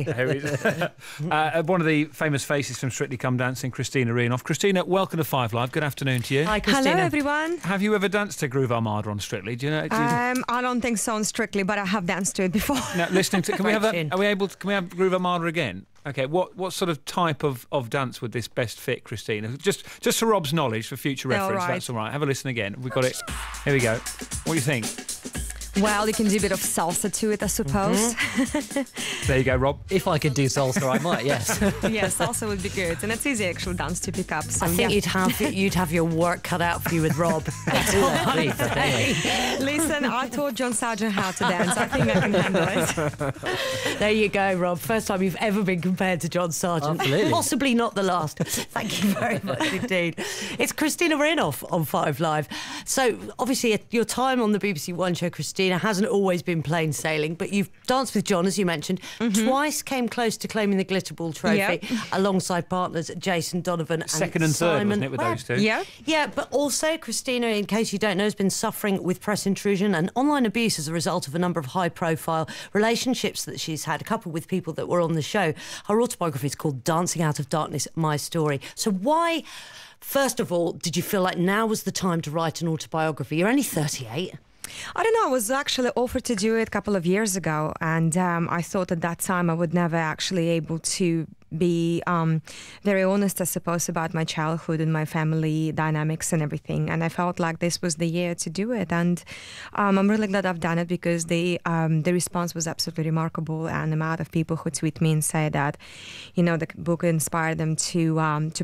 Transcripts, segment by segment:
One of the famous faces from Strictly Come Dancing, Kristina Rihanoff. Kristina, welcome to Five Live. Good afternoon to you. Hi, Kristina. Hello, everyone. Have you ever danced to Groove Armada on Strictly? Do you know? I don't think so on Strictly, but I have danced to it before. Now, listening to, can we have that? Are we able to? Can we have Groove Armada again? Okay. What sort of type of dance would this best fit, Kristina? Just for Rob's knowledge, for future reference. All right. That's all right. Have a listen again. We've got it. Here we go. What do you think? Well, you can do a bit of salsa to it, I suppose. There you go, Rob. If I could do salsa, I might, yes. Yeah, salsa would be good. And it's easy, actual dance to pick up. So, I think you'd have your work cut out for you with Rob. Listen, I taught John Sargent how to dance. I think I can handle it. There you go, Rob. First time you've ever been compared to John Sargent. Absolutely. Possibly not the last. Thank you very much indeed. It's Kristina Rihanoff on Five Live. So, obviously, your time on the BBC One show, Kristina, hasn't always been plain sailing, but you've danced with John, as you mentioned. Twice came close to claiming the Glitterball trophy alongside partners Jason Donovan and Second and third, Simon wasn't it, with Webb. those two? Yeah, but also Kristina, in case you don't know, has been suffering with press intrusion and online abuse as a result of a number of high-profile relationships that she's had, a couple with people that were on the show. Her autobiography is called Dancing Out of Darkness, My Story. So why, first of all, did you feel like now was the time to write an autobiography? You're only 38. I don't know, I was actually offered to do it a couple of years ago, and I thought at that time I would never actually able to be very honest, I suppose, about my childhood and my family dynamics and everything. And I felt like this was the year to do it. And I'm really glad I've done it, because the response was absolutely remarkable. And the amount of people who tweet me and say that, you know, the book inspired them to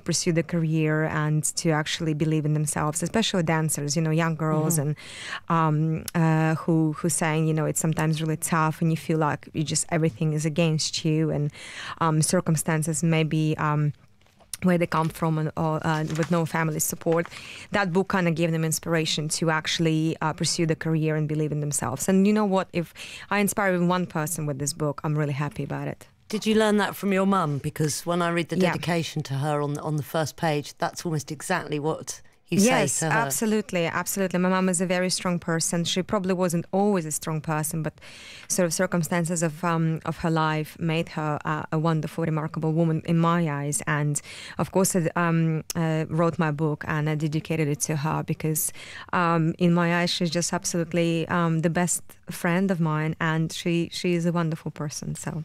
pursue the career and to actually believe in themselves, especially dancers, you know, young girls and who saying, you know, it's sometimes really tough and you feel like everything is against you, and circumstances maybe where they come from, or with no family support. That book kind of gave them inspiration to actually pursue the career and believe in themselves. And you know what? If I inspire even one person with this book, I'm really happy about it. Did you learn that from your mum? Because when I read the dedication to her on the first page, that's almost exactly what you say to her. Yes, absolutely. My mum is a very strong person. She probably wasn't always a strong person, but sort of circumstances of her life made her a wonderful, remarkable woman in my eyes. And of course, I wrote my book and I dedicated it to her, because in my eyes, she's just absolutely the best friend of mine, and she is a wonderful person. So,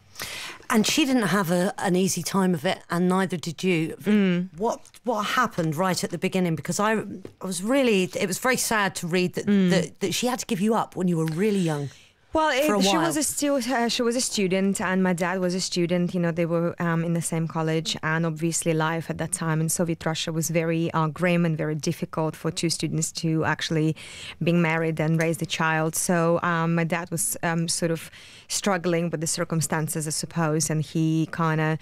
and she didn't have an easy time of it, and neither did you. What happened right at the beginning? Because it was very sad to read that she had to give you up when you were really young. Well, she was a student, and my dad was a student. You know, they were in the same college, and obviously life at that time in Soviet Russia was very grim and very difficult for two students to actually being married and raise a child. So my dad was sort of struggling with the circumstances, I suppose, and he kind of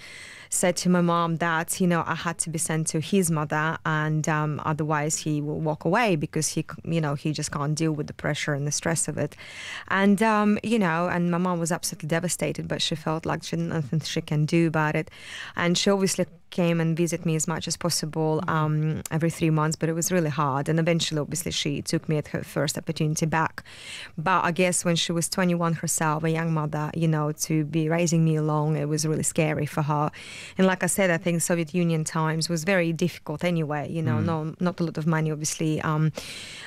said to my mom that, you know, I had to be sent to his mother, and otherwise he will walk away, because he just can't deal with the pressure and the stress of it. And you know, and my mom was absolutely devastated, but she felt like she had nothing she can do about it. And she obviously came and visit me as much as possible every 3 months, but it was really hard. And eventually, obviously, she took me at her first opportunity back. But I guess when she was 21 herself, a young mother, you know, to be raising me alone, it was really scary for her. And like I said, I think Soviet Union times was very difficult anyway, you know, not a lot of money, obviously,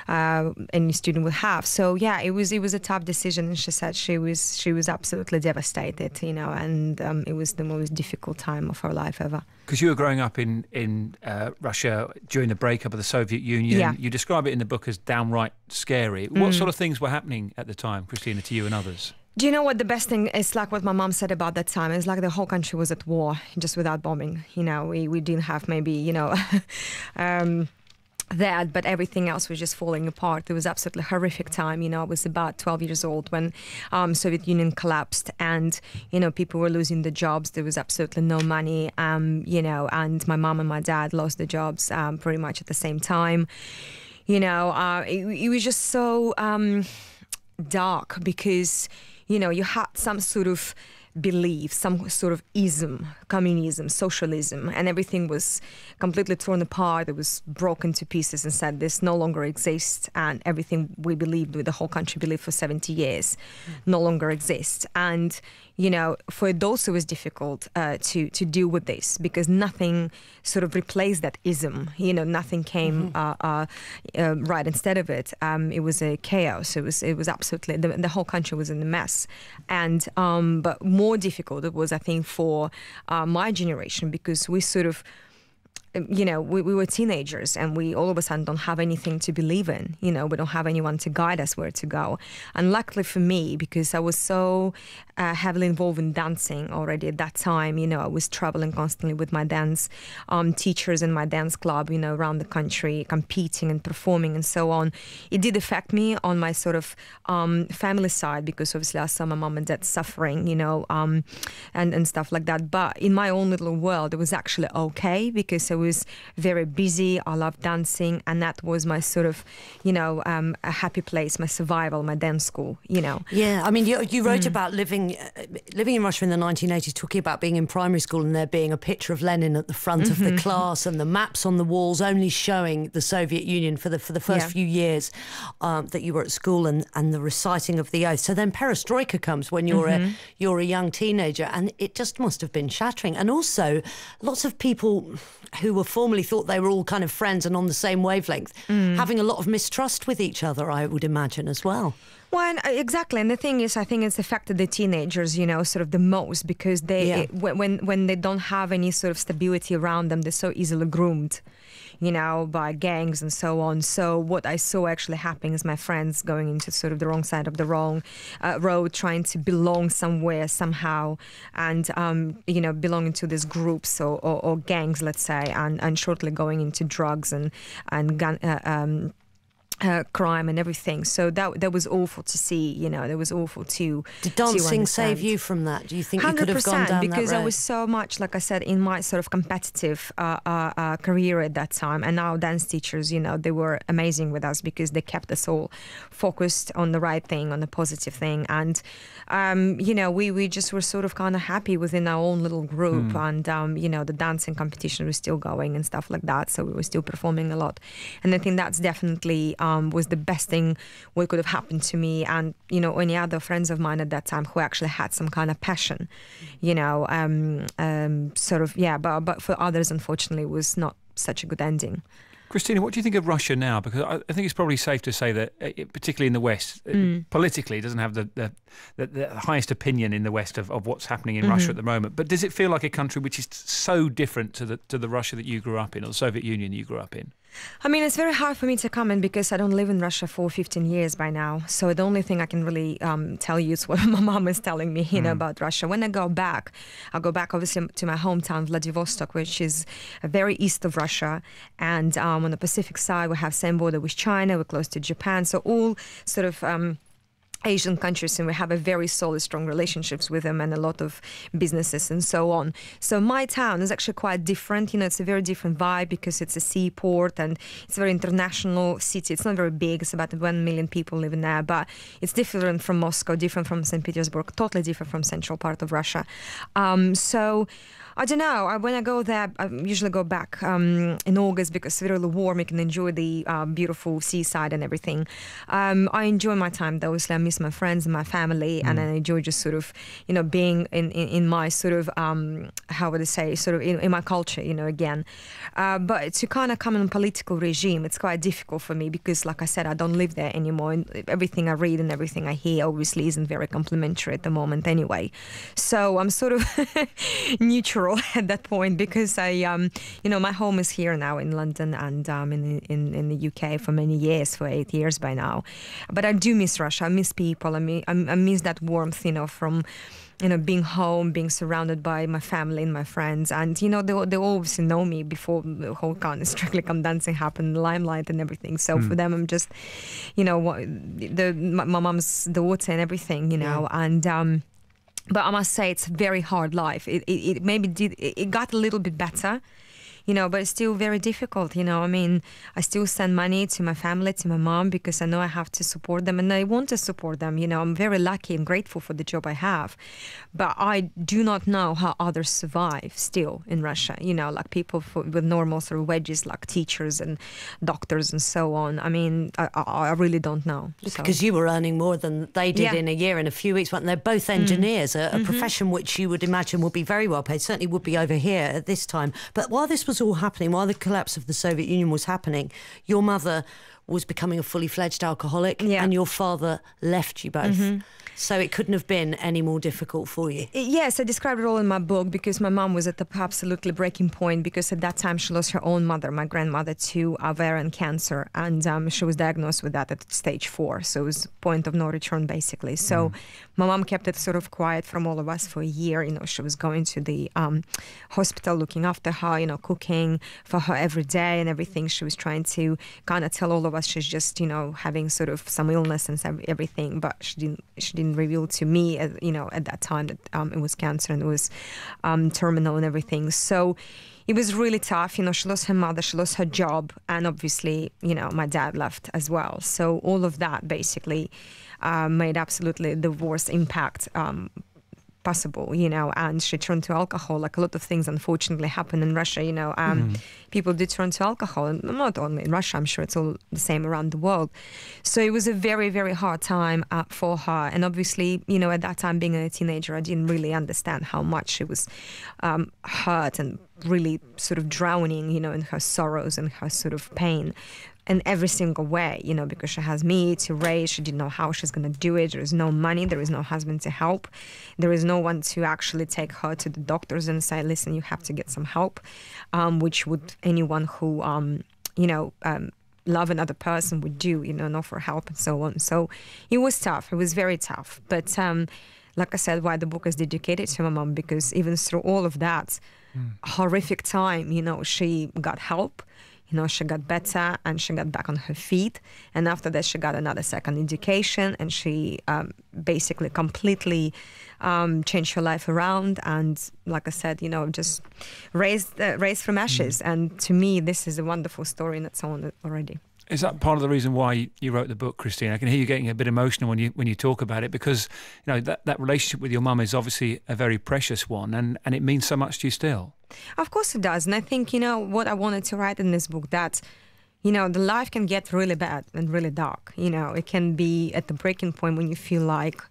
any student would have. So yeah, it was a tough decision. And she said she was absolutely devastated, you know, and it was the most difficult time of her life ever. Because you were growing up in Russia during the breakup of the Soviet Union. Yeah. You describe it in the book as downright scary. What sort of things were happening at the time, Kristina, to you and others? Do you know what the best thing is? Like what my mom said about that time. It's like the whole country was at war, just without bombing. You know, we didn't have maybe, you know, that, but everything else was just falling apart. It was absolutely horrific time. You know, I was about 12 years old when Soviet Union collapsed, and you know, people were losing their jobs. There was absolutely no money. You know, and my mom and my dad lost their jobs pretty much at the same time. You know, it was just so dark, because you know, you had some sort of belief, some sort of ism, communism, socialism, and everything was completely torn apart. It was broken to pieces and said this no longer exists, and everything we believed, the whole country believed for 70 years, no longer exists. And for adults it was difficult to deal with this, because nothing sort of replaced that ism. Nothing came right instead of it. It was a chaos. It was absolutely, the whole country was in a mess. And but more difficult it was, I think, for my generation, because we sort of, we were teenagers, and we all of a sudden don't have anything to believe in. We don't have anyone to guide us where to go. And luckily for me, because I was so heavily involved in dancing already at that time, I was traveling constantly with my dance teachers and my dance club, around the country, competing and performing and so on. It did affect me on my sort of family side, because obviously I saw my mom and dad suffering, and stuff like that. But in my own little world, it was actually okay, because I was very busy. I loved dancing, and that was my sort of, a happy place, my survival, my dance school. Yeah, I mean, you wrote about living in Russia in the 1980s, talking about being in primary school and there being a picture of Lenin at the front of the class, and the maps on the walls only showing the Soviet Union for the first few years that you were at school, and the reciting of the oath. So then perestroika comes when you're a young teenager, and it just must have been shattering. And also, lots of people who were formerly thought they were all kind of friends and on the same wavelength, having a lot of mistrust with each other, I would imagine, as well. Well, exactly. And the thing is, I think it's affected the teenagers, sort of the most, because when they don't have any sort of stability around them, they're so easily groomed, by gangs and so on. So what I saw actually happening is my friends going into sort of the wrong side of the wrong road, trying to belong somewhere somehow, and belonging to these groups or gangs, let's say, and shortly going into drugs and gun. Crime and everything. So that was awful to see. That was awful to. Did dancing save you from that? Do you think you could have gone down that road? 100%, because I was so much, like I said, in my sort of competitive career at that time. And our dance teachers, they were amazing with us, because they kept us all focused on the right thing, on the positive thing. And we just were sort of kind of happy within our own little group. And the dancing competition was still going and stuff like that. So we were still performing a lot. And I think that's definitely was the best thing what could have happened to me, and any other friends of mine at that time who actually had some kind of passion, but for others, unfortunately, it was not such a good ending. Kristina, what do you think of Russia now? Because I think it's probably safe to say that, particularly in the West, politically, it doesn't have the highest opinion in the West of what's happening in Russia at the moment. But does it feel like a country which is so different to the Russia that you grew up in, or the Soviet Union you grew up in? I mean, it's very hard for me to comment, because I don't live in Russia for 15 years by now. So the only thing I can really tell you is what my mom is telling me, about Russia. When I go back, I'll go back obviously to my hometown, Vladivostok, which is very east of Russia. And on the Pacific side, we have same border with China. We're close to Japan. So all sort of Asian countries, and we have a very solid, strong relationships with them, and a lot of businesses and so on. So my town is actually quite different. It's a very different vibe, because it's a seaport and it's a very international city. It's not very big. It's about 1 million people living there, but it's different from Moscow, different from St. Petersburg, totally different from central part of Russia. So I don't know. When I go there, I usually go back in August, because it's really warm. You can enjoy the beautiful seaside and everything. I enjoy my time though. So I miss my friends and my family, and I enjoy just sort of, being in my sort of, how would I say, sort of in my culture, again. But to kind of come in a political regime, it's quite difficult for me, because, like I said, I don't live there anymore. And everything I read and everything I hear obviously isn't very complimentary at the moment anyway. So I'm sort of neutral at that point, because I, my home is here now in London, and in the UK for many years, for 8 years by now. But I do miss Russia. I miss people. I miss that warmth, from being home, being surrounded by my family and my friends. And, they obviously know me before the whole kind of Strictly Come Dancing happened, Limelight and everything. So for them, I'm just, my mom's daughter and everything, and but I must say it's a very hard life. It maybe it got a little bit better, you know, but it's still very difficult, you know. I mean, I still send money to my family, to my mom, because I know I have to support them and I want to support them. You know, I'm very lucky and grateful for the job I have. But I do not know how others survive still in Russia, you know, like people with normal sort of wages, like teachers and doctors and so on. I mean, I really don't know. Because you were earning more than they did in a year, in a few weeks. They're both engineers, a profession which you would imagine would be very well paid, certainly would be over here at this time. But while this was all happening, while the collapse of the Soviet Union was happening, your mother was becoming a fully fledged alcoholic and your father left you both. So it couldn't have been any more difficult for you. Yes, I described it all in my book, because my mom was at the absolutely breaking point, because at that time she lost her own mother, my grandmother, to ovarian cancer, and she was diagnosed with that at stage 4. So it was point of no return, basically. So my mom kept it sort of quiet from all of us for a year. You know, she was going to the hospital, looking after her, you know, cooking for her every day and everything. She was trying to kind of tell all of us she's just, you know, having sort of some illness and everything, but she didn't reveal to me, you know, at that time that it was cancer and it was terminal and everything. So it was really tough. You know, she lost her mother, she lost her job, and obviously, you know, my dad left as well. So all of that basically made absolutely the worst impact possible, you know, and she turned to alcohol. Like a lot of things unfortunately happen in Russia, you know, people do turn to alcohol, and not only in Russia, I'm sure it's all the same around the world. So it was a very, very hard time for her. And obviously, you know, at that time, being a teenager, I didn't really understand how much she was hurt and really sort of drowning, you know, in her sorrows and her sort of pain in every single way, you know, because she has me to raise. She didn't know how she's going to do it. There is no money. There is no husband to help. There is no one to actually take her to the doctors and say, listen, you have to get some help, which would anyone who, you know, love another person would do, you know, and offer help and so on. So it was tough. It was very tough. But like I said, why the book is dedicated to my mom, because even through all of that horrific time, you know, she got help. You know, she got better and she got back on her feet. And after that, she got another second education, and she basically completely changed her life around. And like I said, you know, just raised from ashes. And to me, this is a wonderful story in its own already. Is that part of the reason why you wrote the book, Kristina? I can hear you getting a bit emotional when you talk about it, because you know that relationship with your mum is obviously a very precious one, and it means so much to you still. Of course it does. And I think, you know, what I wanted to write in this book, that, you know, the life can get really bad and really dark. You know, it can be at the breaking point when you feel like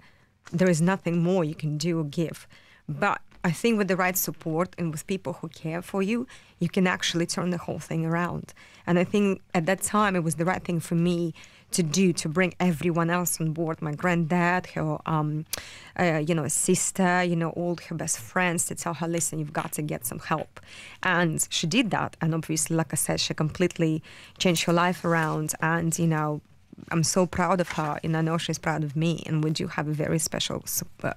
there is nothing more you can do or give. But I think with the right support and with people who care for you, you can actually turn the whole thing around. And I think at that time it was the right thing for me to do, to bring everyone else on board, my granddad, her you know, sister, you know, all her best friends, to tell her, listen, you've got to get some help. And she did that. And obviously, like I said, she completely changed her life around. And, you know, I'm so proud of her, and I know she's proud of me, and we do have a very special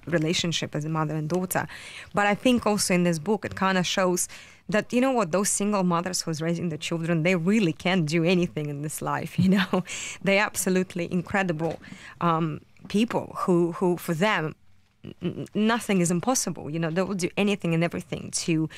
relationship as a mother and daughter. But I think also in this book, it kind of shows that, you know what, those single mothers who's raising the children, they really can do anything in this life, you know. They're absolutely incredible people who for them, nothing is impossible. You know, they will do anything and everything to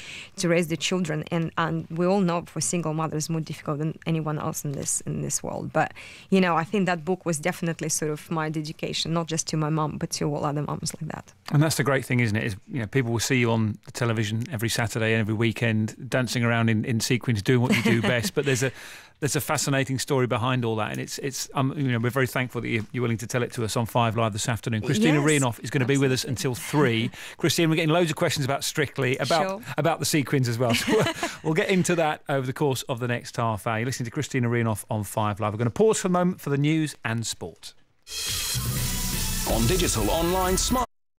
raise the children, and we all know for single mothers more difficult than anyone else in this world. But you know, I think that book was definitely sort of my dedication, not just to my mum, but to all other mums like that. And that's the great thing, isn't it? Is, you know, people will see you on the television every Saturday and every weekend, dancing around in sequins, doing what you do best. But there's a fascinating story behind all that, and it's you know, we're very thankful that you're willing to tell it to us on 5 Live this afternoon. Kristina Rihanoff is going to be with us until 3. Kristina, we're getting loads of questions about Strictly, about the sequins as well. So we'll get into that over the course of the next half hour. You're listening to Kristina Rihanoff on 5 Live. We're going to pause for a moment for the news and sport. On digital, online, smart.